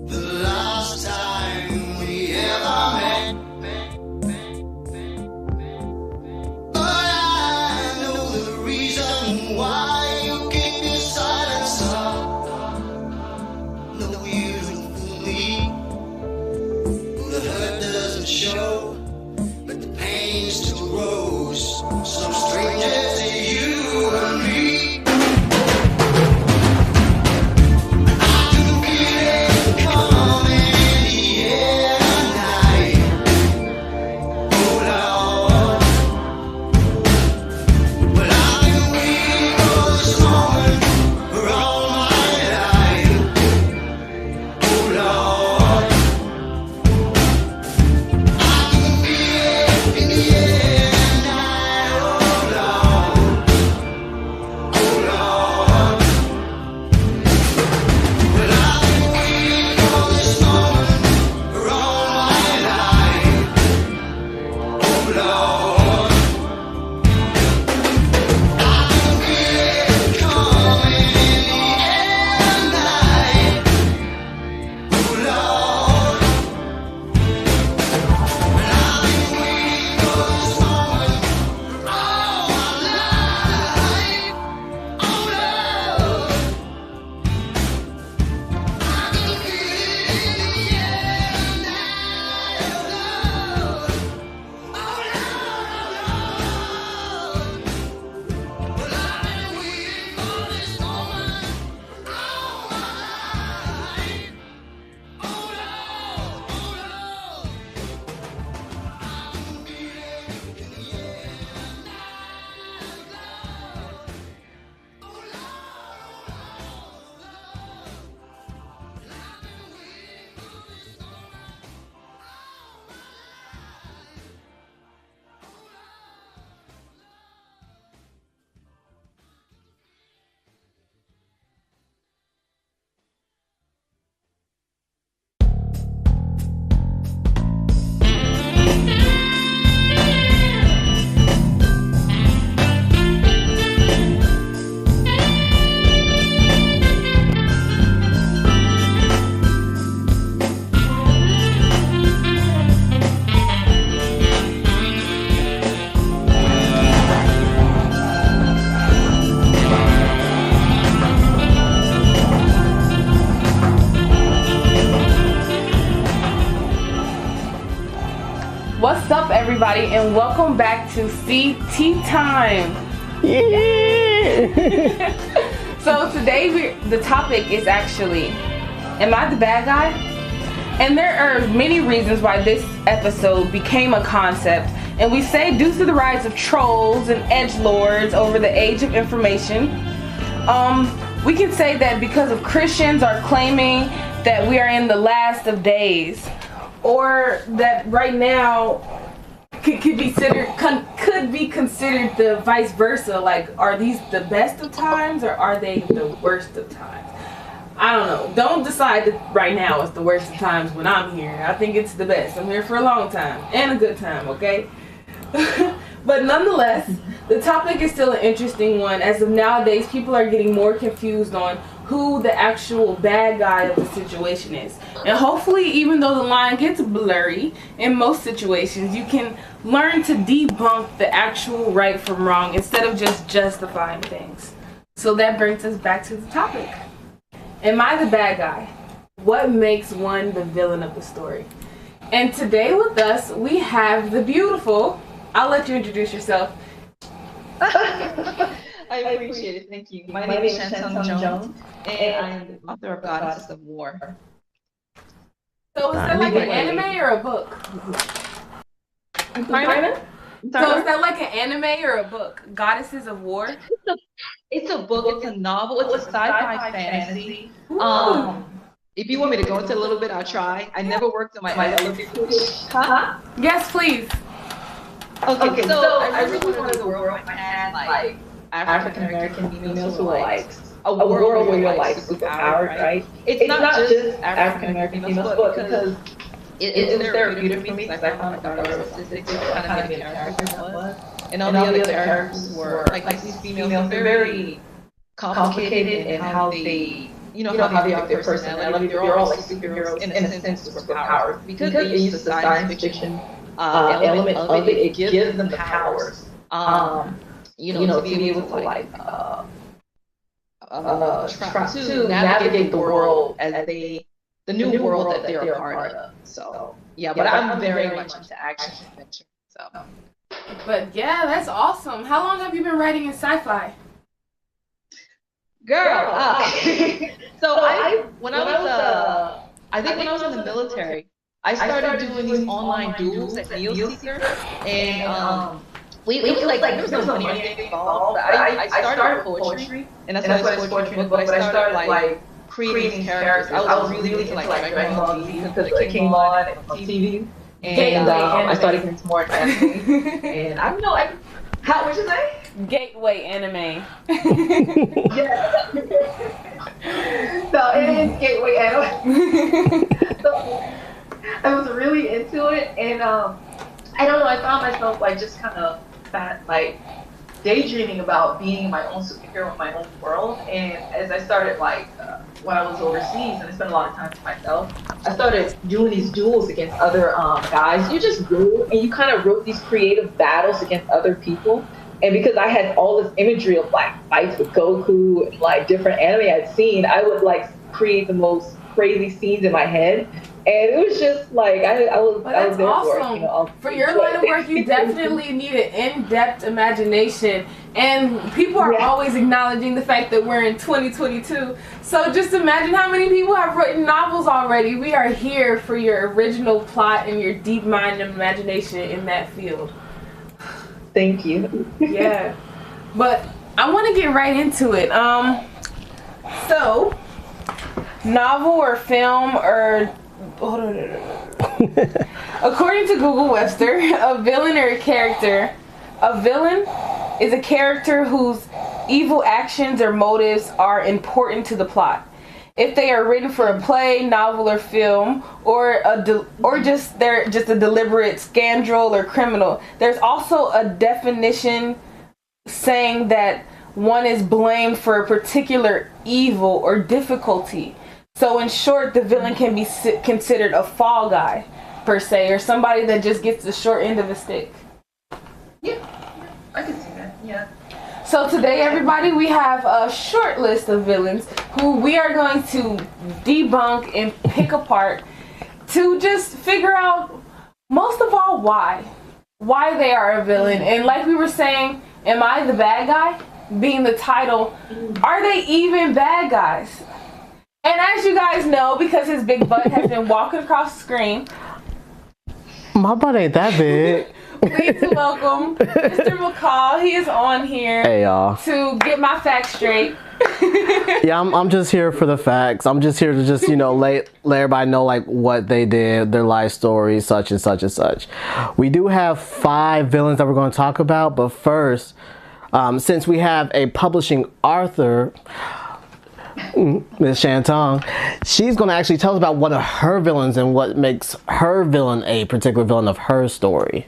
the last time we ever met. But I know the reason why you keep your silence up. No, you don't fool me. The hurt doesn't show, but the pain still grows. Some strangers to you and me. What's up, everybody, and welcome back to CT Time. Yeah. So today the topic is actually, am I the bad guy? And there are many reasons why this episode became a concept, and we say due to the rise of trolls and edgelords over the age of information. We can say that because of Christians are claiming that we are in the last of days, or that right now could be considered the vice versa. Like, are these the best of times or are they the worst of times? I don't know. Don't decide that right now it's the worst of times when I'm here. I think it's the best. I'm here for a long time and a good time, okay? But nonetheless, the topic is still an interesting one. As of nowadays, people are getting more confused on who the actual bad guy of the situation is. And hopefully, even though the line gets blurry in most situations, you can learn to debunk the actual right from wrong instead of just justifying things. So that brings us back to the topic. Am I the bad guy? What makes one the villain of the story? And today with us, we have the beautiful... I'll let you introduce yourself. I appreciate it. Thank you. My name is Chantel Jones, and I'm the author of Goddess of War. So is that like an anime or a book? Pardon? So is that like an anime or a book? Goddesses of War? It's a book. It's a novel. It's a sci-fi fantasy. If you want me to go into a little bit, I'll try. I never worked on my own before. Huh? Yes, please. Okay, so I really wanted a world where I had like African American females who are like a world where you're like superpowered, right? It's not just African American females, but because it's therapeutic for me, because I found that narcissistic kind of made characters was, and all the other characters were like these females are very complicated in how they you know how they are their personality. They're all like superheroes in a sense, superpowers because they use the science fiction element of it. It gives them the powers, to be able to like to navigate the world as the new world that they're a part of. So yeah, but I'm very much into action adventure. So. But yeah, that's awesome. How long have you been writing in sci-fi? Girl, so when I was in the military, I started doing these online duels at NeoSeeker, and it was like there was no money or anything involved. But I started poetry, and that's why it's poetry in the book. But I started like creating characters. I was really into like Dragon Ball Z because it came on TV, and I started getting into more anime. And I don't know, how would you say? Gateway anime. Yeah. So it is gateway anime. So I was really into it, and I don't know. I found myself like just kind of like daydreaming about being my own superhero in my own world. And as I started like when I was overseas and I spent a lot of time to myself, I started doing these duels against other guys. You just go and you kind of wrote these creative battles against other people. And because I had all this imagery of like fights with Goku and like different anime I'd seen, I would like create the most crazy scenes in my head. And it was just like I was there awesome. for it. For your line of work, you definitely need an in-depth imagination, and people are always acknowledging the fact that we're in 2022. So just imagine how many people have written novels already. We are here for your original plot and your deep mind and imagination in that field. Thank you. Yeah, but I want to get right into it. So, novel or film or according to Google Webster, a villain or a character. A villain is a character whose evil actions or motives are important to the plot. If they are written for a play, novel, or film, or they're just a deliberate scoundrel or criminal. There's also a definition saying that one is blamed for a particular evil or difficulty. So in short, the villain can be considered a fall guy, per se, or somebody that just gets the short end of a stick. Yeah, I can see that. Yeah. So today, everybody, we have a short list of villains who we are going to debunk and pick apart to just figure out, most of all, why they are a villain. And like we were saying, am I the bad guy? Being the title, are they even bad guys? And as you guys know, because his big butt has been walking across the screen, my butt ain't that big. please welcome Mr. McCall. He is on here. Hey y'all. To get my facts straight. Yeah, I'm just here for the facts. I'm just here to just, let everybody know like what they did, their life story, such and such and such. We do have 5 villains that we're going to talk about, but first, since we have a publishing author, Miss Shantong, she's going to actually tell us about one of her villains and what makes her villain a particular villain of her story.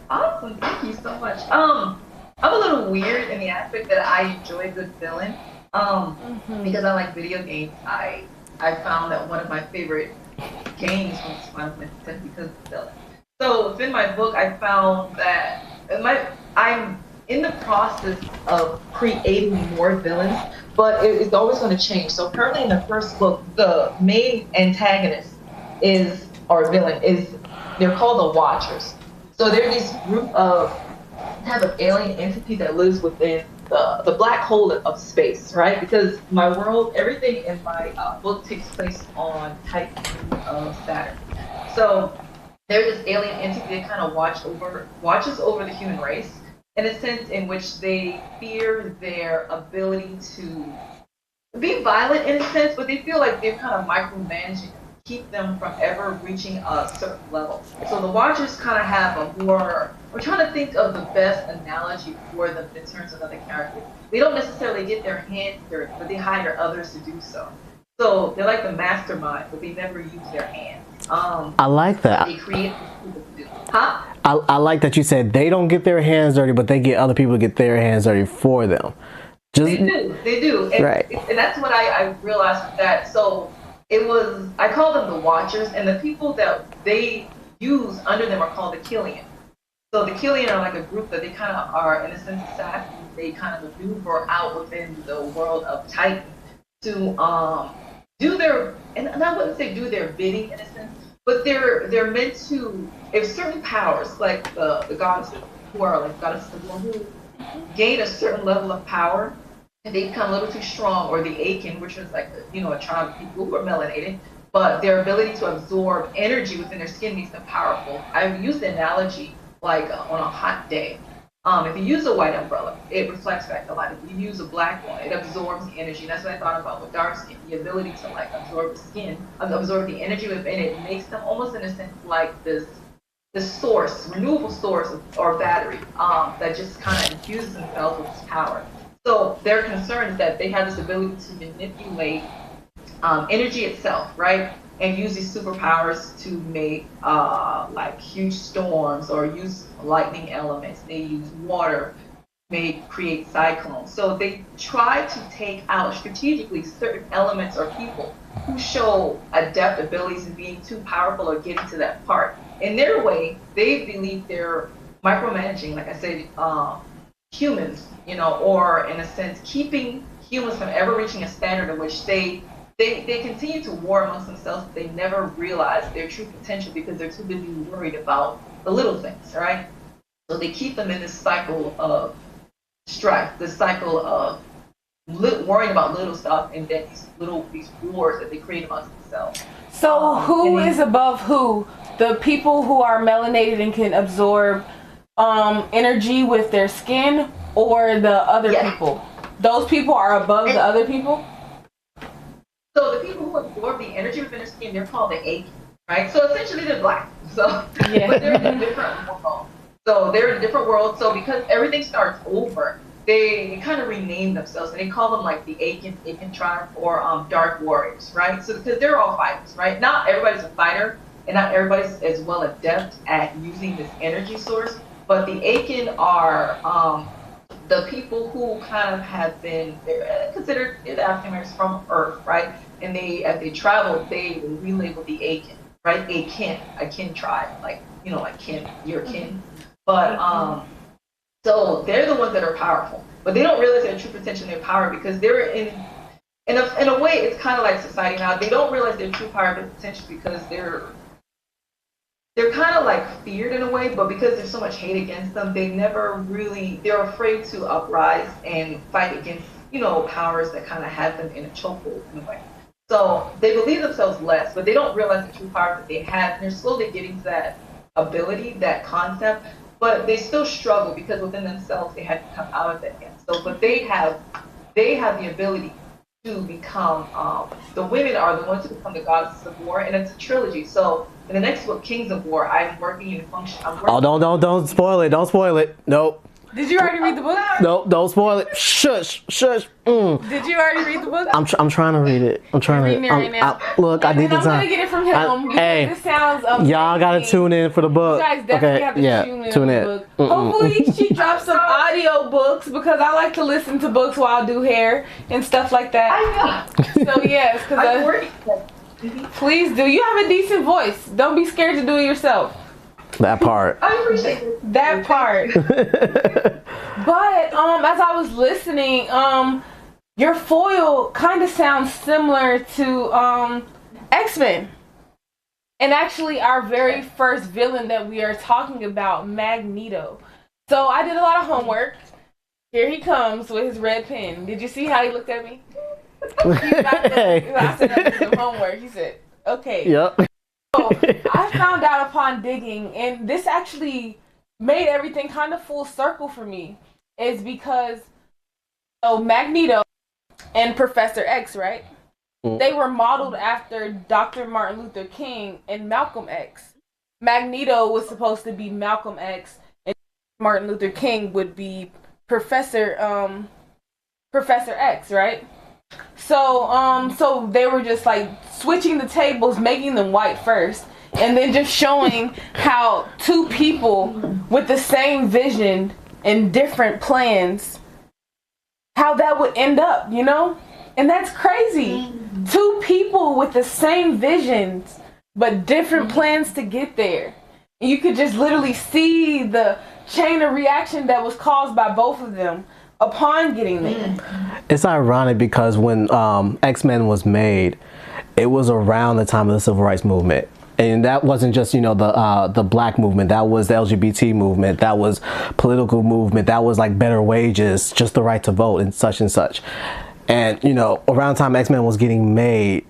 Awesome, thank you so much. I'm a little weird in the aspect that I enjoy good villain. Because I like video games. I found that one of my favorite games was Final Fantasy because of the villain. So within my book, I found that I'm in the process of creating more villains, but it's always going to change. So currently in the first book, the main antagonist they're called the Watchers. So they're this group of type of alien entity that lives within the black hole of space, right? Because my world, everything in my book takes place on Titan of Saturn. So there's this alien entity that kind of watches over the human race in a sense in which they fear their ability to be violent in a sense, but they feel like they're kind of micromanaging, keep them from ever reaching a certain level. So the Watchers kind of have we're trying to think of the best analogy for them in terms of other characters. They don't necessarily get their hands dirty, but they hire others to do so. So they're like the mastermind, but they never use their hands. I like that. They create people to do. Huh? I like that you said they don't get their hands dirty, but they get other people to get their hands dirty for them. Just They do. And, Right. and that's what I realized with that. So I call them the Watchers, and the people that they use under them are called the Killian. So the Killian are like a group that they kind of are, in a sense, assassins. They kind of maneuver out within the world of Titan to do their, and I wouldn't say do their bidding in a sense, but they're meant to, if certain powers, like the gods who are like goddesses of war, who gain a certain level of power, and they become a little too strong, or the Akin, which is like a tribe of people who are melanated, but their ability to absorb energy within their skin makes them powerful. I've used the analogy like on a hot day. If you use a white umbrella, it reflects back the light. If you use a black one, it absorbs the energy. And that's what I thought about with dark skin, the ability to like absorb the skin, absorb the energy within it, makes them almost in a sense like this source, renewable source or battery that just kind of infuses themselves with this power. So their concern is that they have this ability to manipulate energy itself, right? And use these superpowers to make like huge storms or use lightning elements. They use water, may create cyclones. So they try to take out strategically certain elements or people who show adept abilities in being too powerful or getting to that part. In their way, they believe they're micromanaging, like I said, humans, or in a sense, keeping humans from ever reaching a standard in which they continue to war amongst themselves, but they never realize their true potential because they're too busy worried about the little things, right? So they keep them in this cycle of strife, this cycle of worrying about little stuff, and then these wars that they create amongst themselves. So who is above who? The people who are melanated and can absorb energy with their skin, or the other people? Those people are above the other people? So the people who absorb the energy within their skin, they're called the Akin, right? So essentially they're black. So Yeah. but they're in a different world. So they're in a different world. So because everything starts over, they kind of rename themselves, and they call them like the Akin tribe, or Dark Warriors, right? So because they're all fighters, right? Not everybody's a fighter, and not everybody's as well adept at using this energy source. But the Akin are the people who kind of have been considered the African Americans from Earth, right? And as they travel, they relabel the Akin, right? A kin tribe, like kin, your kin. But so they're the ones that are powerful, but they don't realize their true potential and their power because they're in a way, it's kind of like society now. They don't realize their true power and potential because they're kind of like feared in a way, but because there's so much hate against them, they're afraid to uprise and fight against, powers that kind of have them in a chokehold in a way. So they believe themselves less, but they don't realize the true power that they have. And they're slowly getting to that ability, that concept, but they still struggle because within themselves they have to come out of that yet. So, but they have the ability to become, the women are the ones who become the goddesses of war, and it's a trilogy. So in the next book, Kings of War, I'm working in a function. don't spoil it. Don't spoil it. Nope. Did you already read the book? Nope. Don't spoil it. Shush. Did you already read the book? I'm trying to read it. I'm trying reading it right now. Look, I need the I'm time. gonna get it from him. Hey, This sounds amazing. y'all gotta tune in for the book. You guys definitely have to tune in. For the book. Hopefully she drops some audio books because I like to listen to books while I do hair and stuff like that. I know. So yes, I'm working. please do. You have a decent voice. Don't be scared to do it yourself. That part. I appreciate it. That part. But as I was listening, your foil kind of sounds similar to X-Men. And actually our very first villain that we are talking about, Magneto. So I did a lot of homework. Here he comes with his red pen. Did you see how he looked at me? I said I did some homework. He said, okay. Yep. So I found out upon digging, and this actually made everything kind of full circle for me, is because Magneto and Professor X, right? They were modeled after Dr. Martin Luther King and Malcolm X. Magneto was supposed to be Malcolm X, and Martin Luther King would be Professor X, right? So they were just like switching the tables, making them white first, and then just showing how two people with the same vision and different plans how that would end up, you know? And that's crazy. Two people with the same visions, but different plans to get there. And you could just literally see the chain of reaction that was caused by both of them upon getting there. It's ironic because when X-Men was made, it was around the time of the Civil Rights Movement. And that wasn't just, you know, the black movement. That was the LGBT movement. That was political movement. That was like better wages, just the right to vote and such and such. And, you know, around the time X-Men was getting made,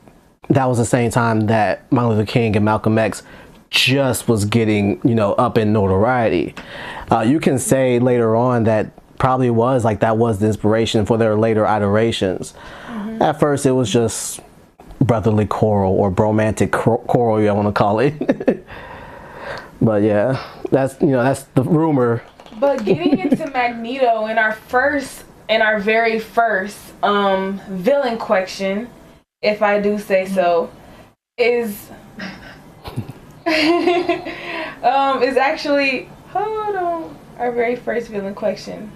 that was the same time that Martin Luther King and Malcolm X just was getting, you know, up in notoriety. You can say later on that probably was like that was the inspiration for their later iterations. At first, it was just brotherly quarrel or bromantic quarrel, you want to call it. But yeah, that's, you know, that's the rumor. But getting into Magneto in our very first villain question, if I do say so, is is actually, hold on, our very first villain question.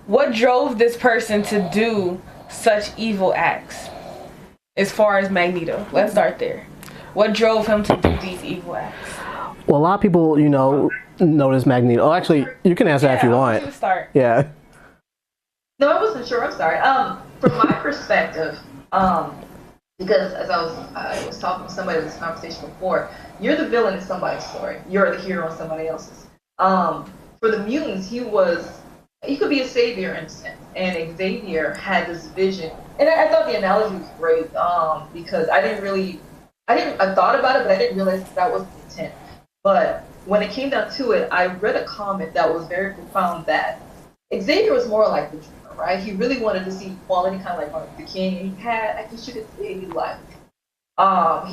What drove this person to do such evil acts? As far as Magneto, let's start there. What drove him to do these evil acts? Well, a lot of people, you know, notice Magneto. Oh, actually, you can answer that if you want. You to start. Yeah. No, I wasn't sure. I'm sorry. From my perspective, because as I was talking to somebody in this conversation before, you're the villain in somebody's story. You're the hero in somebody else's. For the mutants, he could be a savior in a sense, and Xavier had this vision. And I thought the analogy was great because I thought about it, but I didn't realize that was the intent. But when it came down to it, I read a comment that was very profound that Xavier was more like the dreamer, right? He really wanted to see quality, kind of like Martin Luther King. He had, I guess you could say, he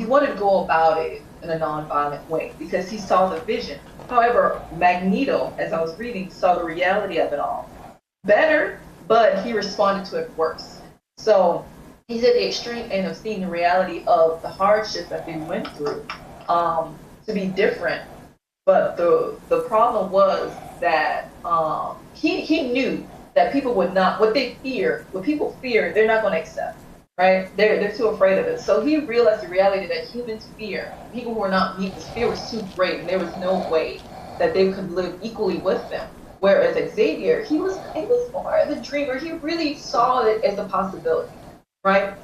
wanted to go about it in a non-violent way because he saw the vision. However, Magneto, as I was reading, saw the reality of it all. Better, but he responded to it worse. So he's at the extreme end of seeing the reality of the hardship that they went through to be different. But the problem was that he knew that people would not, what people fear, they're not going to accept, right? They're too afraid of it. So he realized the reality that humans fear, people who are not mutants, fear was too great, and there was no way that they could live equally with them. Whereas Xavier, he was more of a dreamer. He really saw it as a possibility, right?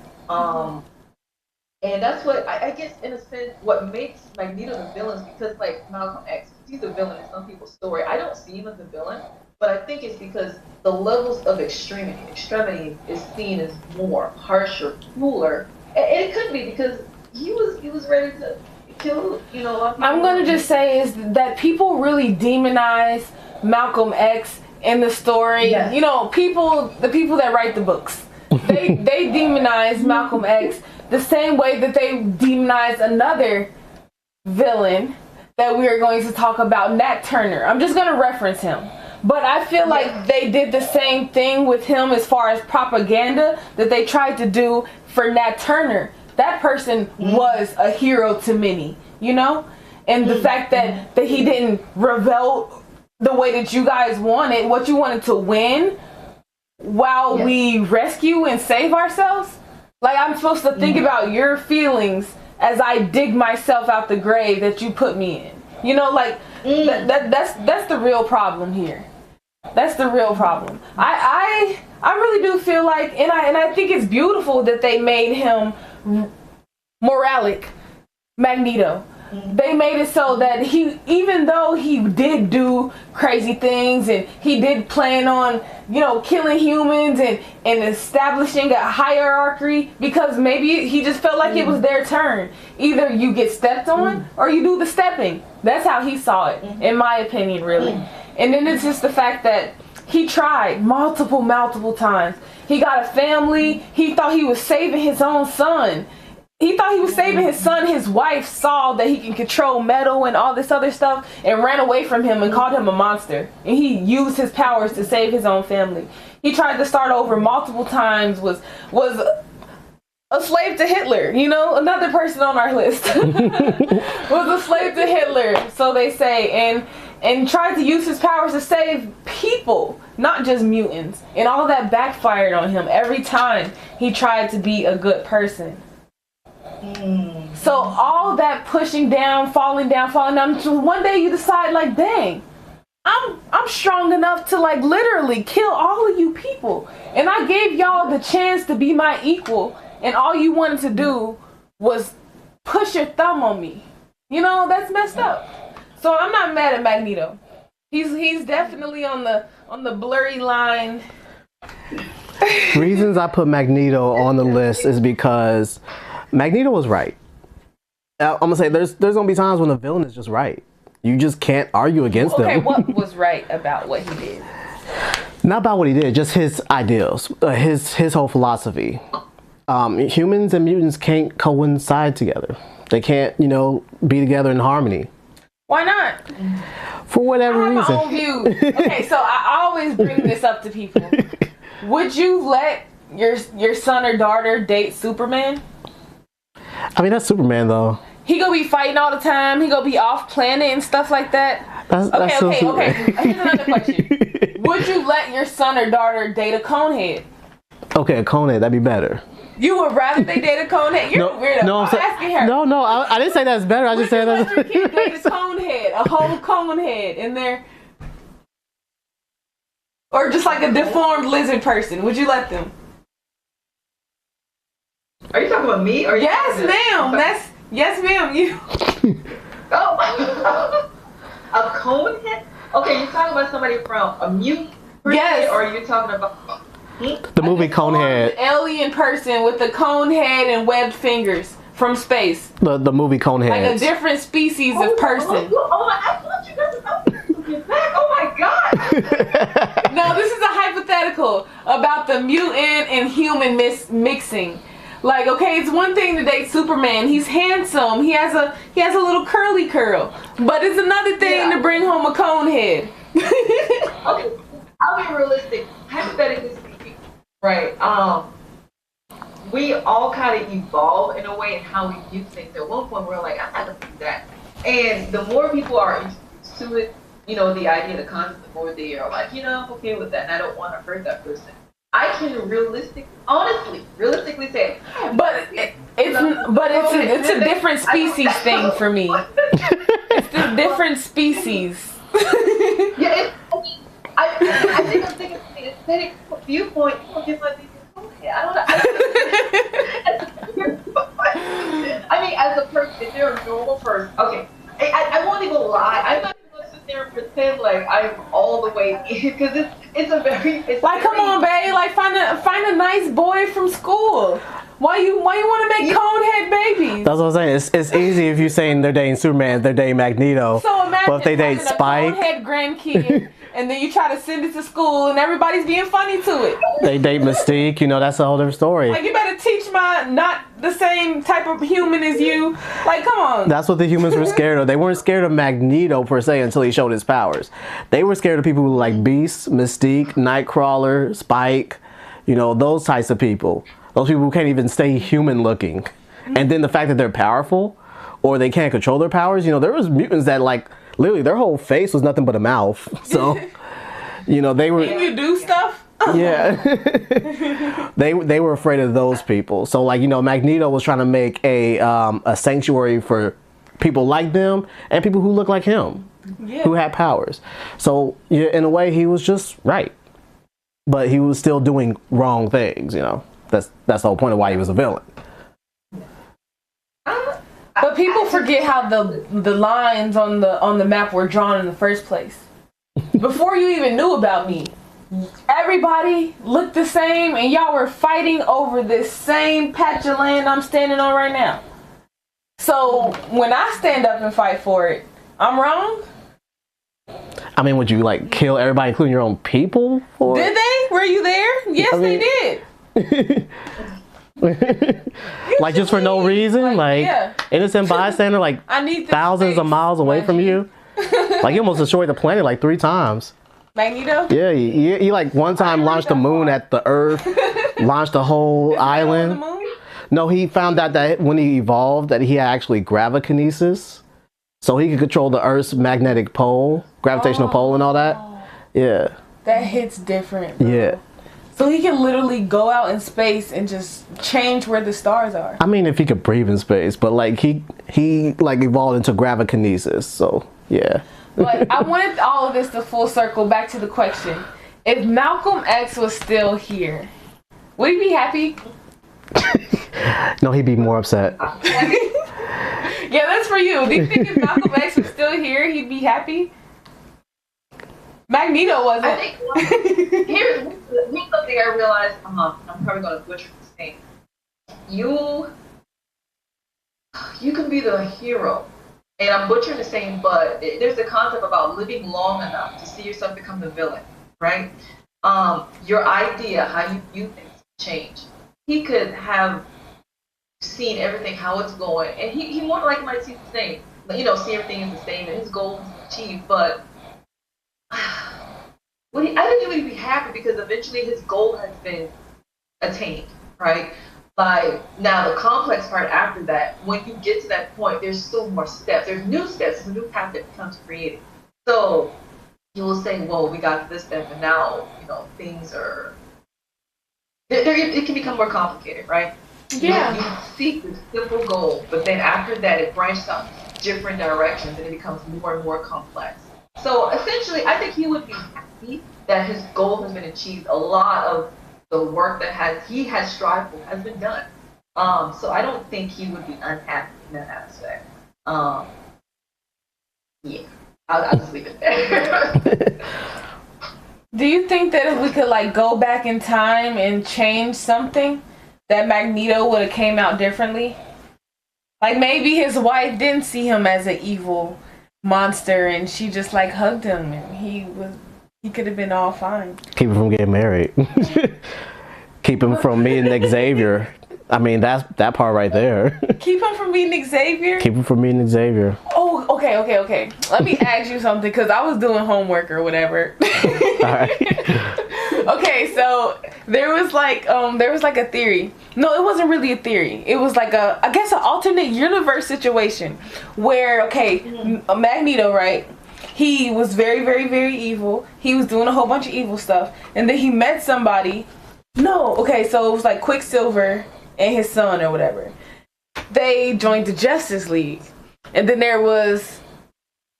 And that's what, I guess, in a sense, what makes Magneto the villain, because like Malcolm X, he's a villain in some people's story. I don't see him as a villain, but I think it's because the levels of extremity is seen as more harsher, crueler. And it could be because he was ready to kill, you know, a lot of people. I'm going to just say is that people really demonize Malcolm X in the story. Yes. You know, the people that write the books, they demonize Malcolm X the same way that they demonize another villain that we are going to talk about, Nat Turner. I'm just going to reference him. But I feel like they did the same thing with him as far as propaganda that they tried to do for Nat Turner. That person was a hero to many, you know? And the fact that he didn't rebel the way that you guys wanted, what you wanted to win, while we rescue and save ourselves. Like, I'm supposed to think about your feelings as I dig myself out the grave that you put me in. You know, like, that's the real problem here. That's the real problem. I really do feel like, and I think it's beautiful that they made him moralic Magneto. They made it so that he, even though he did do crazy things and he did plan on, you know, killing humans and establishing a hierarchy, because maybe he just felt like it was their turn. Either you get stepped on or you do the stepping. That's how he saw it, in my opinion, really. And then it's just the fact that he tried multiple times. He got a family. He thought he was saving his own son. He thought he was saving his son. His wife saw that he can control metal and all this other stuff and ran away from him and called him a monster. And he used his powers to save his own family. He tried to start over multiple times, was a slave to Hitler, you know, another person on our list. Was a slave to Hitler, so they say. and tried to use his powers to save people, not just mutants. And all that backfired on him every time he tried to be a good person. So all that pushing down, falling down, so one day you decide like, dang, I'm strong enough to like literally kill all of you people. And I gave y'all the chance to be my equal, and all you wanted to do was push your thumb on me. You know, that's messed up. So I'm not mad at Magneto. He's definitely on the blurry line. Reasons I put Magneto on the list is because Magneto was right. I'm gonna say there's gonna be times when the villain is just right. You just can't argue against them. Okay, what was right about what he did? Not about what he did, just his ideals, his whole philosophy. Humans and mutants can't coincide together. They can't, be together in harmony. Why not? For whatever I have reason. my own view. Okay, so I always bring this up to people. Would you let your son or daughter date Superman? I mean, that's Superman, though. He gonna be fighting all the time. He gonna be off planet and stuff like that. That's still Okay. Superman. Here's another question. Would you let your son or daughter date a conehead? Okay, a Conehead, that'd be better. You would rather they date a conehead? You're a weirdo. No, I'm asking her. No, I didn't say that's better. I just said Would you that's. let your kid date a conehead, a whole conehead in there, or just like a deformed lizard person? Would you let them? Are you talking about me or Yes, ma'am. Yes, ma'am. You. Oh, a conehead? Okay, you're talking about somebody from a mutant person, Yes. or are you talking about The movie Conehead. Alien person with a cone head and webbed fingers from space. The movie Like a Conehead. different species of person. I thought you guys were about to get back. Oh my god. No, this is a hypothetical about the mutant and human mixing. Like, okay, it's one thing to date Superman. He's handsome. He has a little curly curl. But it's another thing to bring home a cone head. Okay, I'll be realistic. Hypothetically speaking, right? We all kind of evolve in a way in how we view things. At one point, we're like, I'm not gonna do that. And the more people are introduced to it, the idea, the concept, the more they are like, I'm okay with that, and I don't want to hurt that person. I can realistically say, it's a different species thing for me. It's a different species. Yeah, I think I'm thinking from the aesthetic viewpoint. People get my thing. Okay, I don't know. I mean, as a person, if they're a normal person, okay, I won't even lie. I'm not even gonna sit there and pretend like I'm all the way in, because it's Like, come on, babe. Like, find a nice boy from school. Why you want to make conehead babies? That's what I'm saying. It's easy if you're saying they're dating Superman, they're dating Magneto. So imagine but if they date having Spike, a conehead grandkid, and then you try to send it to school, and everybody's being funny to it. they date Mystique, that's a whole different story. Like, you better teach my not the same type of human as you. Like, come on. That's what the humans were scared of. They weren't scared of Magneto per se until he showed his powers. They were scared of people who like Beast, Mystique, Nightcrawler, Spike, those types of people. Those people who can't even stay human looking. And then the fact that they're powerful or they can't control their powers, there was mutants that like literally their whole face was nothing but a mouth. So, they were. Can you do stuff? Yeah. they were afraid of those people. So like, Magneto was trying to make a sanctuary for people like them and people who look like him, who had powers. So yeah, in a way he was just right. But he was still doing wrong things, That's the whole point of why he was a villain. But people forget how the lines on the map were drawn in the first place. Before you even knew about me, everybody looked the same, and y'all were fighting over this same patch of land I'm standing on right now. So when I stand up and fight for it, I'm wrong? I mean, would you like kill everybody, including your own people? For Did they? Were you there? Yes, they did. Like just for no reason, innocent bystander, like I need thousands of miles away from you. Like he almost destroyed the planet like 3 times. Magneto? Yeah, he like one time launched the moon at the Earth, launched the whole island. On the moon? No, he found out that when he evolved that he had actually gravikinesis. So he can control the Earth's magnetic pole, gravitational pole and all that. Yeah. That hits different, bro. Yeah. So he can literally go out in space and just change where the stars are. I mean, if he could breathe in space, but like he like evolved into gravikinesis. So yeah. But I wanted all of this to full circle back to the question. If Malcolm X was still here, would he be happy? No, he'd be more upset. Yeah, that's for you. Do you think if Malcolm X was still here, he'd be happy? Magneto wasn't. I think here's something I realized. I'm probably gonna butcher this thing. You can be the hero, and I'm butchering the saying, but there's a concept about living long enough to see yourself become the villain, right? Your idea, how you view things, change. He could have seen everything, how it's going, and he more like might see the same, see everything is the same, and his goals achieved, but. I think he would be happy because eventually his goal has been attained, right? Like now the complex part after that, when you get to that point, there's still more steps. There's new steps, there's a new path that becomes created. So you will say, well, we got to this step and now, things are, it can become more complicated, right? Yeah. You seek this simple goal, but then after that it branches out different directions and it becomes more and more complex. So essentially, I think he would be happy that his goal has been achieved. A lot of the work that he has strived for has been done. So I don't think he would be unhappy in that aspect. Yeah, I'll just leave it there. Do you think that if we could go back in time and change something, that Magneto would have came out differently? Like maybe his wife didn't see him as an evil monster and she just hugged him and he could have been all fine. Keep him from getting married. Keep him from meeting Xavier. I mean, that part right there. Keep him from meeting Xavier? Keep him from meeting Xavier. Oh, okay. Let me ask you something because I was doing homework or whatever. Alright. Okay, so there was a theory. No, it wasn't really a theory. It was I guess an alternate universe situation where, Magneto, right? He was very, very, very evil. He was doing a whole bunch of evil stuff. And then he met somebody. No, okay, so it was Quicksilver and his son or whatever. They joined the Justice League. And then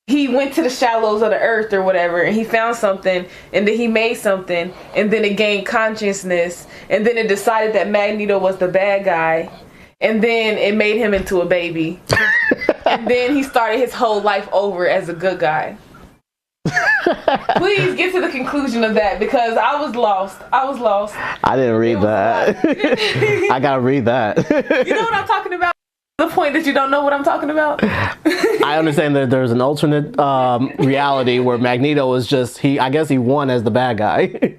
he went to the shallows of the earth or whatever, and he found something, and then he made something, and then it gained consciousness, and then it decided that Magneto was the bad guy, and then it made him into a baby. And then he started his whole life over as a good guy. Please get to the conclusion of that because I was lost. I didn't read that. I gotta read that. You know what I'm talking about? The point that you don't know what I'm talking about? I understand that there's an alternate reality where Magneto is I guess he won as the bad guy.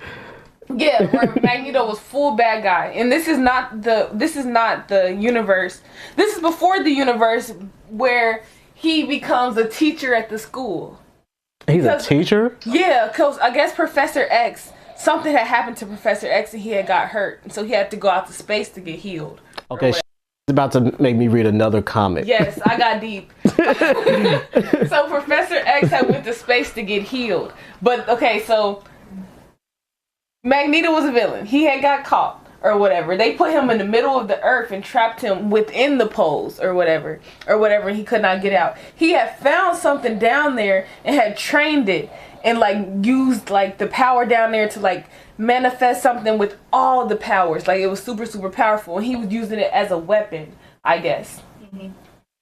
Yeah, where Magneto was full bad guy. And this is not the universe. This is before the universe where he becomes a teacher at the school. He's a teacher? Yeah, because I guess Professor X, something had happened to Professor X and he had got hurt. And so he had to go out to space to get healed. Okay, she's about to make me read another comic. Yes, I got deep. So Professor X had went to space to get healed. But, okay, so Magneto was a villain. He had got caught or whatever. They put him in the middle of the earth and trapped him within the poles or whatever, and he could not get out. He had found something down there and had trained it and used the power down there to manifest something with all the powers. It was super, super powerful, and he was using it as a weapon, I guess. Mm-hmm.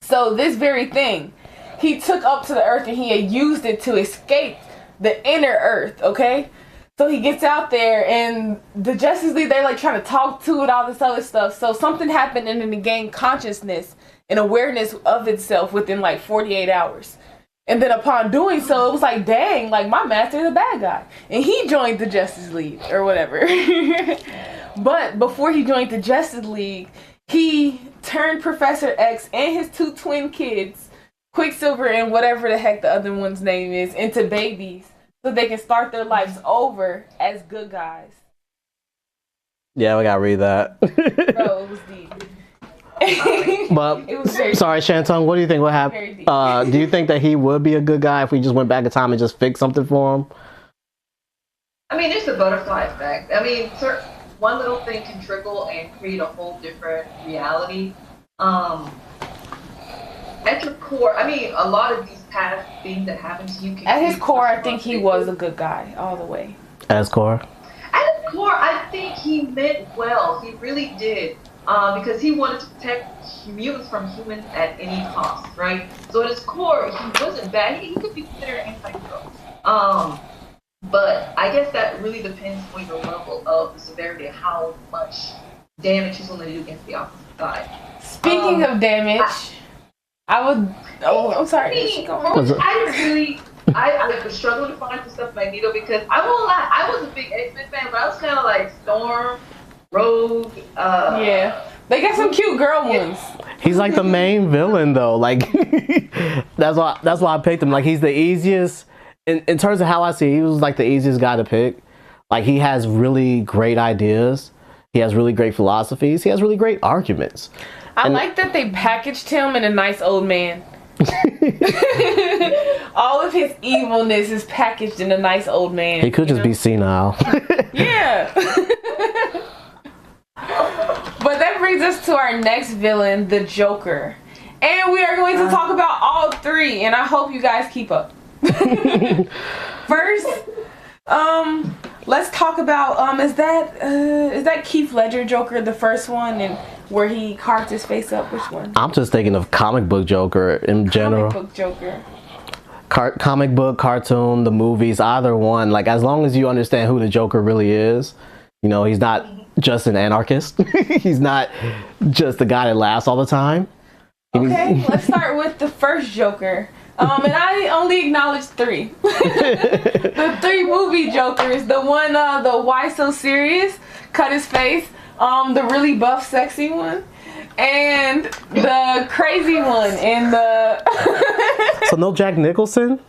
So this very thing, he took up to the earth and he had used it to escape the inner earth, okay? So he gets out there and the Justice League, they're trying to talk to it, all this other stuff. So something happened and then it gained consciousness and awareness of itself within 48 hours. And then upon doing so, it was dang, my master's a bad guy. And he joined the Justice League or whatever. But before he joined the Justice League, he turned Professor X and his two twin kids, Quicksilver and whatever the heck the other one's name is, into babies. So they can start their lives over as good guys. Yeah, we gotta read that. Bro, it was deep. But It was very sorry, Shantung, what do you think would Very deep. happen? Do you think that he would be a good guy if we just went back in time and just fixed something for him? I mean, there's the butterfly effect. I mean, one little thing can trickle and create a whole different reality. At your core, I mean, a lot of these past things that happen to you can. At his create core, I such think he big- was a good guy all the way. As core? At his core, I think he meant well. He really did. Because he wanted to protect mutants from humans at any cost, right? So at his core, he wasn't bad. He could be considered anti-hero. But I guess that really depends on your level of the severity of how much damage he's going to do against the opposite side. Speaking of damage, I would. Oh, I'm sorry. I was struggling to find some stuff Magneto because I won't lie, I was a big X-Men fan, but I was kind of like Storm, Rogue. Yeah, they got some cute girl ones. He's like the main villain though. Like that's why I picked him. Like he's the easiest in terms of how I see it, he was like the easiest guy to pick. Like he has really great ideas. He has really great philosophies. He has really great arguments. I like that they packaged him in a nice old man. All of his evilness is packaged in a nice old man. He could just be senile. Yeah. But that brings us to our next villain, the Joker. And we are going to talk about all three, and I hope you guys keep up. First, let's talk about is that Keith Ledger Joker, the first one, and where he carved his face up? Which one? I'm just thinking of comic book Joker in general. Comic book Joker. Comic book, cartoon, the movies, either one. Like as long as you understand who the Joker really is, you know, he's not just an anarchist. He's not just the guy that laughs all the time. Okay, let's start with the first Joker. And I only acknowledged three. The three movie Jokers. The one, the Why So Serious, cut his face. The really buff, sexy one. And the crazy one. And the... So no Jack Nicholson?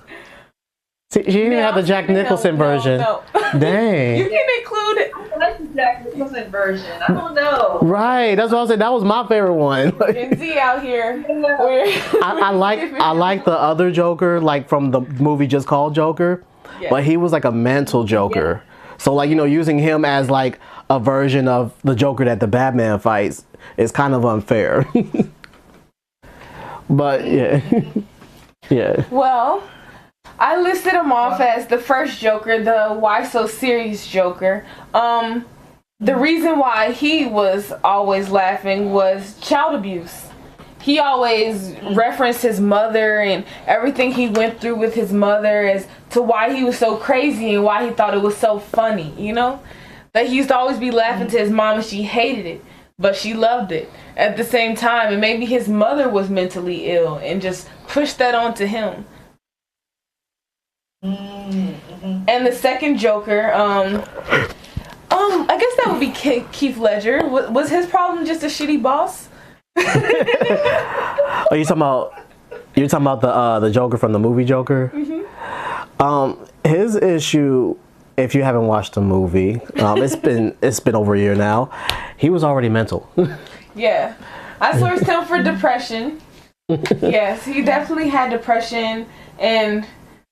See, she didn't have the Jack Nicholson version. No. Dang. You can include it. I like the Jack Nicholson version. I don't know. Right, that's what I said. That was my favorite one. Gen Z out here. I like the other Joker, like from the movie just called Joker, Yeah. but he was like a mental Joker. So like, you know, using him as like a version of the Joker that the Batman fights is kind of unfair. But yeah, yeah. Well, I listed him off as the first Joker, the Why So Serious Joker. The reason why he was always laughing was child abuse. He always referenced his mother and everything he went through with his mother as to why he was so crazy and why he thought it was so funny, you know? That he used to always be laughing to his mom and she hated it, but she loved it at the same time. And maybe his mother was mentally ill and just pushed that onto him. And the second Joker, I guess that would be Keith Ledger. Was his problem just a shitty boss? Oh, you're talking about the Joker from the movie Joker? Mm-hmm. His issue, if you haven't watched the movie, it's been over a year now. He was already mental. Yeah, I sourced him for depression. Yes, he definitely had depression, and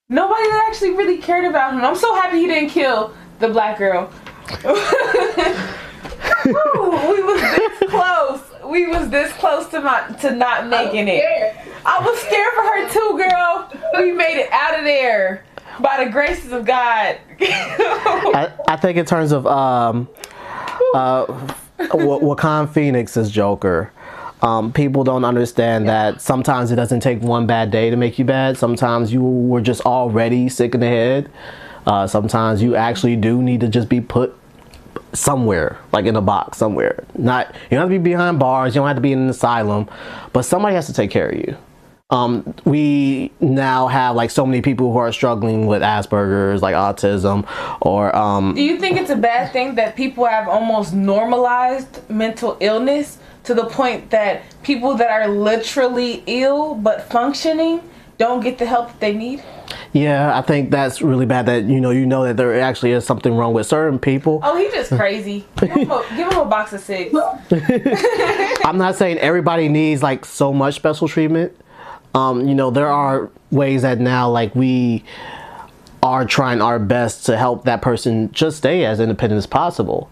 nobody actually really cared about him. I'm so happy he didn't kill the black girl. We was this close. We was this close to not making it. I was scared for her too, girl. We made it out of there by the graces of God. I think in terms of Joaquin Phoenix's Joker, people don't understand that sometimes it doesn't take one bad day to make you bad. Sometimes you were just already sick in the head. Sometimes you actually do need to just be put somewhere, like in a box somewhere. You don't have to be behind bars, you don't have to be in an asylum, but somebody has to take care of you. We now have like so many people who are struggling with Asperger's, like autism, or Do you think it's a bad thing that people have almost normalized mental illness to the point that people that are literally ill but functioning don't get the help that they need? Yeah, I think that's really bad that you know that there actually is something wrong with certain people. Oh, he just crazy. Give him a box of 6. I'm not saying everybody needs like so much special treatment. You know, there are ways that now like we are trying our best to help that person just stay as independent as possible.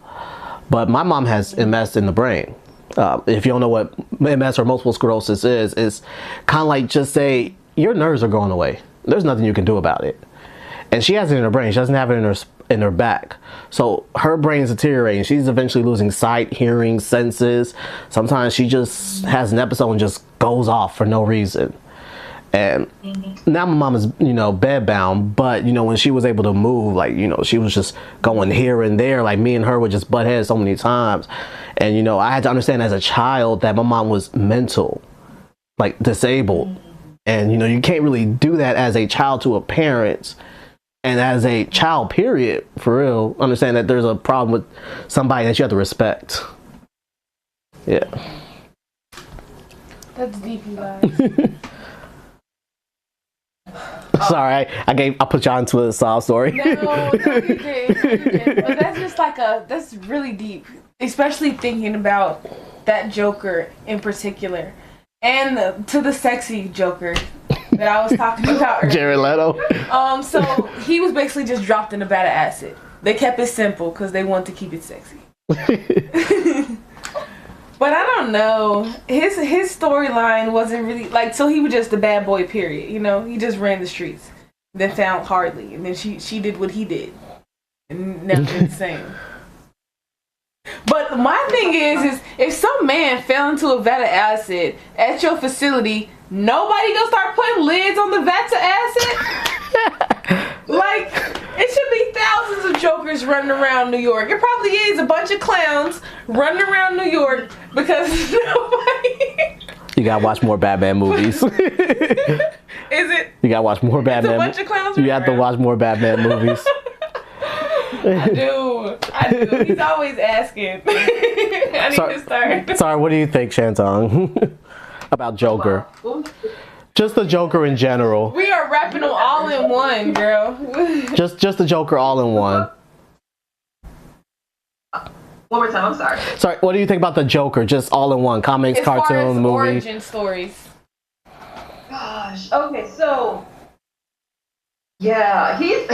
But my mom has MS in the brain. If you don't know what MS or multiple sclerosis is, it's kind of like just say your nerves are going away. There's nothing you can do about it. And she has it in her brain. She doesn't have it in her back. So her brain is deteriorating. She's eventually losing sight, hearing, senses. Sometimes she just has an episode and just goes off for no reason. And now my mom is, you know, bedbound, but, you know, when she was able to move, like, you know, she was just going here and there. Like, me and her would just butt heads so many times. And, you know, I had to understand as a child that my mom was mental, like disabled. And, you know, you can't really do that as a child to a parent. And as a child, period, for real, understand that there's a problem with somebody that you have to respect. Yeah. That's deep, you guys. Sorry, I put y'all into a sob story. No, you did. But that's just like that's really deep. Especially thinking about that Joker in particular. And to the sexy Joker that I was talking about earlier. Jared Leto. So he was basically just dropped in a vat of acid. They kept it simple because they wanted to keep it sexy. But I don't know. His storyline wasn't really like, so he was just a bad boy, period. You know, he just ran the streets, then found Harley, and then she did what he did, and now they're the same. But my thing is if some man fell into a vat of acid at your facility, nobody gonna start putting lids on the vats of acid? Like, it should be thousands of Jokers running around New York. It probably is a bunch of clowns running around New York because nobody... You gotta watch more Batman movies. Is it? You gotta watch more Batman. A bunch of clowns. You have to watch more Batman movies. I do. He's always asking. I need to start. Sorry, what do you think, Shantong, about Joker? Just the Joker in general. We are rapping them all in one, girl. just the Joker all in one. One more time, I'm sorry. Sorry, what do you think about the Joker? Just all in one. Comics, as far cartoon, as movie. origin stories. Gosh. Okay, so yeah, he's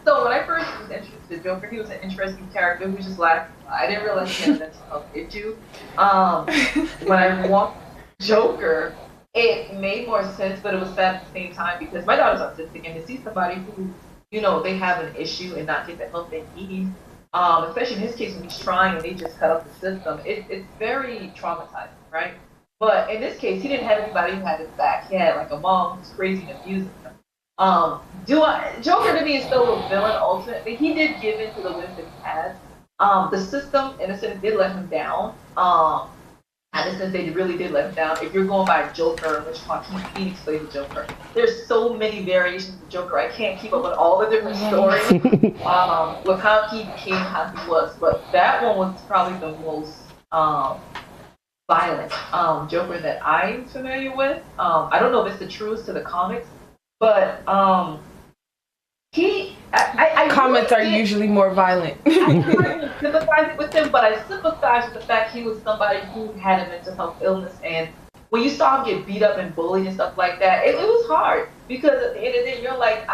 so when I first was introduced to Joker, he was an interesting character who just like I didn't realize he had a mental health issue. When I watched Joker, it made more sense, but it was sad at the same time because my daughter's autistic, and to see somebody who, you know, they have an issue and not get the help they need, especially in his case when he's trying and they just cut off the system, it's very traumatizing, right? But in this case, he didn't have anybody who had his back. He had like a mom who's crazy and abusing him. Joker to me is still a villain ultimately. He did give in to the whims that he has. The system, in a sense, did let him down. And in a sense, they really did let him down. If you're going by Joker, which Joaquin Phoenix plays the Joker, there's so many variations of Joker. I can't keep up with all the different stories with how he became how he was. But that one was probably the most violent Joker that I'm familiar with. I don't know if it's the truest to the comics, but Comments are usually more violent. I really sympathize with him, but I sympathize with the fact he was somebody who had a mental health illness, and when you saw him get beat up and bullied and stuff like that, it was hard because at the end of the day, you're like,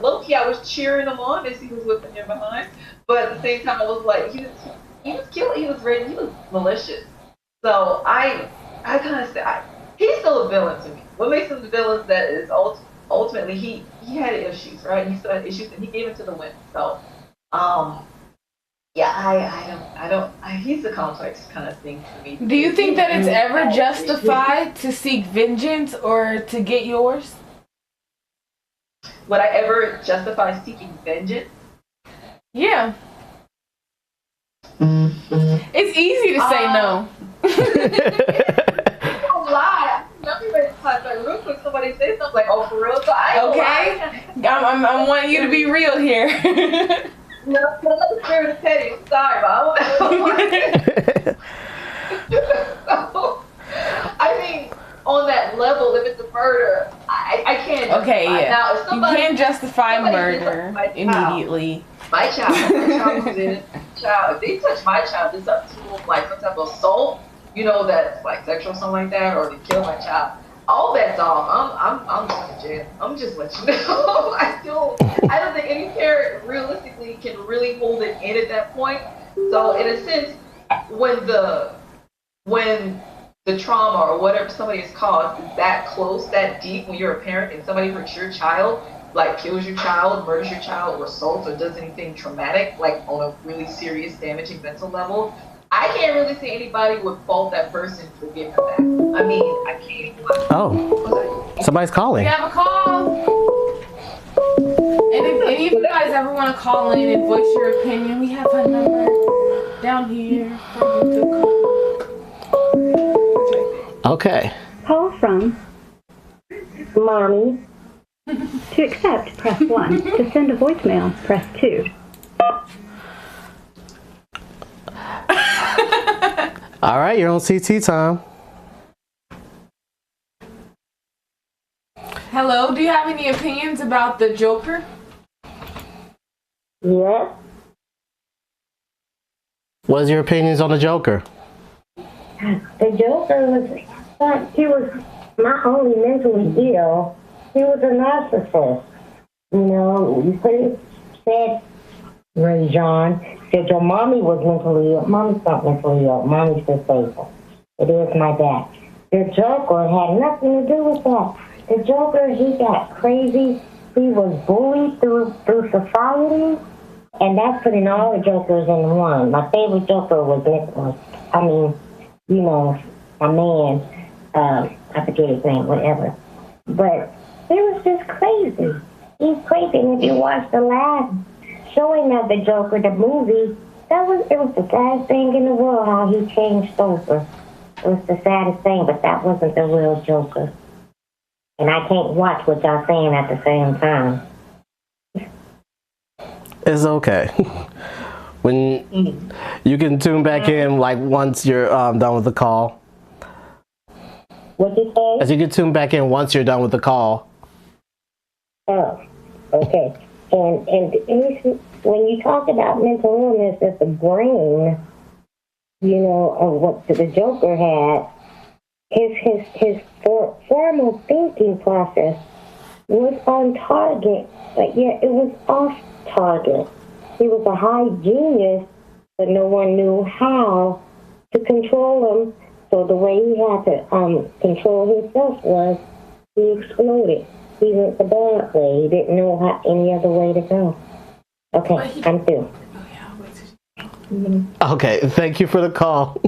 low key, I was cheering him on as he was whipping him behind, but at the same time, I was like, he was killing, he was ready, he was malicious. So I kind of say he's still a villain to me. What makes him the villain is that is ultimately he had issues, right? He still had issues, and he gave it to the wind. So, yeah, I don't. He's a complex kind of thing to me. Do you think that it's ever justified to seek vengeance or to get yours? Would I ever justify seeking vengeance? Yeah. It's easy to say no. Don't lie. Real quick, somebody say something like, "Oh, for real?" So I'm wanting you to be real here. No, the spirit of petty. I'm sorry, but I mean, on that level, if it's a murder, I can't Okay, yeah. Now, if You somebody, can't justify somebody murder my child. immediately. My child was in child. If they touch my child, it's up to like some type of assault, that's like sexual or something like that, or they kill my child. All bets off. I'm going to jail. I'm just letting you know. I don't think any parent realistically can really hold it in at that point. So in a sense, when the trauma or whatever somebody is caused is that close, that deep, when you're a parent and somebody hurts your child, like kills your child, murders your child, or assaults, or does anything traumatic, like on a really serious, damaging mental level, I can't really see anybody would fault that person for giving them that. I mean, I can't. Oh, somebody's calling. We have a call. And if any of you guys ever want to call in and voice your opinion, we have a number down here for you to call. Okay. Call from Mommy. To accept, press 1. To send a voicemail, press 2. All right, you're on CT time. Hello, do you have any opinions about the Joker? Yes. What's your opinions on the Joker? The Joker he was not only mentally ill, he was a narcissist. You could have said, Ray John, said your mommy was mentally ill. Mommy's not mentally ill. Mommy's disabled. It is my dad. The Joker had nothing to do with that. The Joker, he got crazy. He was bullied through society. And that's putting all the Jokers in one. My favorite Joker was Nicholas. My man, I forget his name, whatever. But he was just crazy. He's crazy. And if you watch the last showing of the Joker, the movie, it was the saddest thing in the world how he changed over. It was the saddest thing, but that wasn't the real Joker. And I can't watch what y'all saying at the same time. It's okay. When you can tune back in, like once you're done with the call. What'd you say? As you can tune back in once you're done with the call. Oh, okay. And when you talk about mental illness, that the brain, of what the Joker had, his formal thinking process was on target, but yet it was off target. He was a high genius, but no one knew how to control him. So the way he had to control himself was he exploded. He went the bad way. He didn't know any other way to go. Okay, I'm through. Okay, thank you for the call.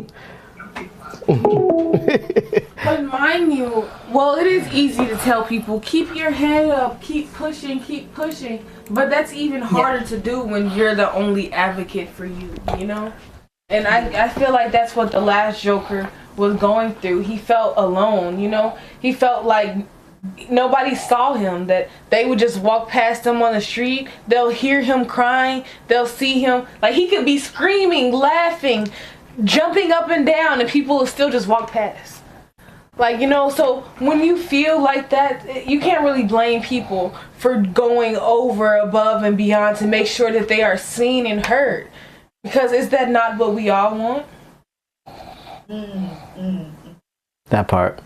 But mind you, it is easy to tell people, keep your head up, keep pushing. But that's even harder to do when you're the only advocate for you, And I feel like that's what the last Joker was going through. He felt alone, He felt like nobody saw him, that they would just walk past him on the street. They'll hear him crying. They'll see him. Like, he could be screaming, laughing, jumping up and down, and people will still just walk past. Like, so when you feel like that, you can't really blame people for going over, above, and beyond to make sure that they are seen and heard. Because is that not what we all want? That part.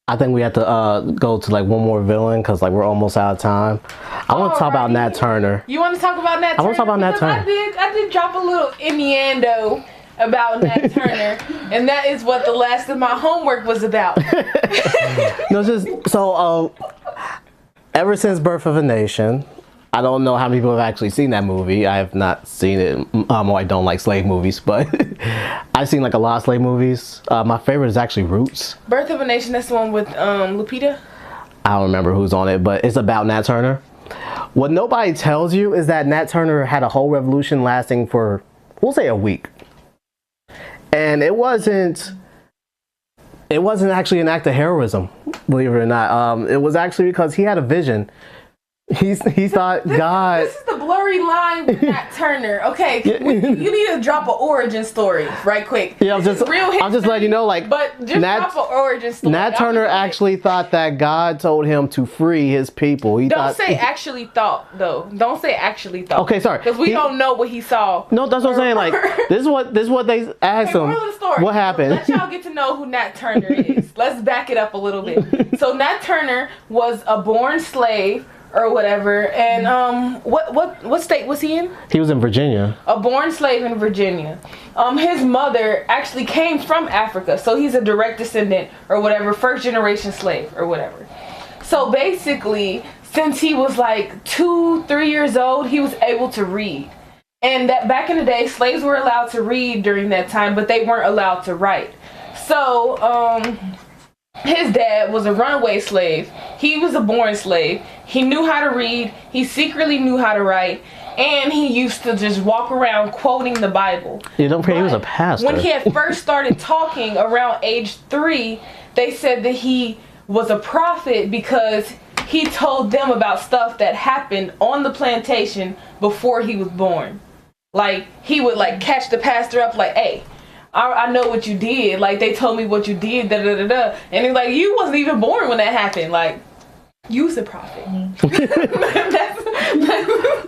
I think we have to go to like one more villain because like we're almost out of time. I want to talk about Nat Turner. You want to talk about Nat Turner? I want to talk about Nat Turner. I did drop a little innuendo about Nat Turner, and that is what the last of my homework was about. No, just so ever since Birth of a Nation, I don't know how many people have actually seen that movie. I have not seen it. I don't like slave movies, but I've seen like a lot of slave movies. My favorite is actually Roots. Birth of a Nation, that's the one with Lupita? I don't remember who's on it, but it's about Nat Turner. What nobody tells you is that Nat Turner had a whole revolution lasting for, we'll say, a week. And it wasn't actually an act of heroism, believe it or not. It was actually because he had a vision. He thought God. This is the blurry line with Nat Turner. Okay, you need to drop an origin story right quick. Yeah, I'm just letting you know, like, but just drop an origin story. Nat Turner actually thought that God told him to free his people. Don't say actually thought though. Don't say actually thought. Okay, sorry. Because we don't know what he saw. No, that's what I'm saying. Like, this is what they asked him. Moral of the story. What happened? Let y'all get to know who Nat Turner is. Let's back it up a little bit. So Nat Turner was a born slave or whatever, and what state was he in? He was in Virginia. A born slave in Virginia. His mother actually came from Africa, so he's a direct descendant or whatever, first generation slave or whatever. So basically, since he was like 2-3 years old, he was able to read. And that back in the day, slaves were allowed to read during that time, but they weren't allowed to write. So his dad was a runaway slave. He was a born slave. He knew how to read. He secretly knew how to write. And he used to just walk around quoting the Bible. Yeah, don't forget he was a pastor. When he had first started talking around age 3, they said that he was a prophet because he told them about stuff that happened on the plantation before he was born. Like, he would like catch the pastor up like, hey, I know what you did. Like, they told me what you did, da da da da. And he's like, you wasn't even born when that happened. Like, you was a prophet.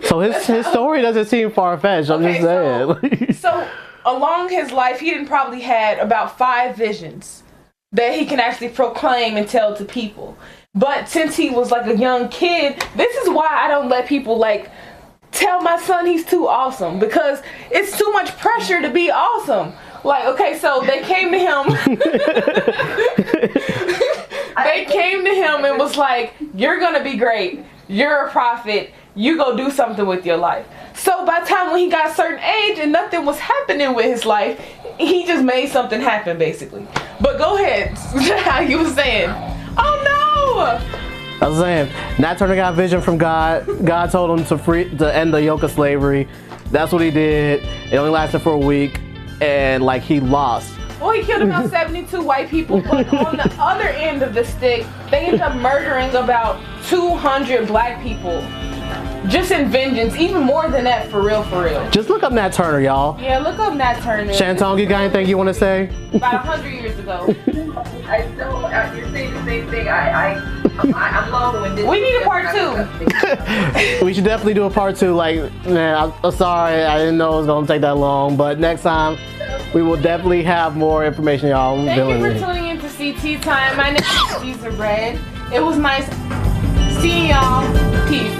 So his story doesn't seem far-fetched. I'm just saying. So along his life, he didn't probably had about 5 visions that he can actually proclaim and tell to people. But since he was like a young kid, this is why I don't let people like tell my son he's too awesome, because it's too much pressure to be awesome. Like, okay, so they came to him. They came to him and was like, you're going to be great. You're a prophet. You go do something with your life. So by the time when he got a certain age and nothing was happening with his life, he just made something happen, basically. But go ahead. How you was saying. Oh, no. I was saying, Nat Turner got a vision from God. God told him to end the yoke of slavery. That's what he did. It only lasted for a week. And like, he lost. Well, he killed about 72 white people, but on the other end of the stick, they ended up murdering about 200 black people. Just in vengeance, even more than that, for real, for real. Just look up Nat Turner, y'all. Yeah, look up Nat Turner. Shantong, you got anything you want to say? About 100 years ago. I don't. You're saying the same thing. I'm long-winded. We need a part 2. We should definitely do a part 2. Like, man, I'm sorry, I didn't know it was gonna take that long, but next time we will definitely have more information, y'all. Thank you for tuning in to CT Time. My name is Caesar Red. It was nice seeing y'all. Peace.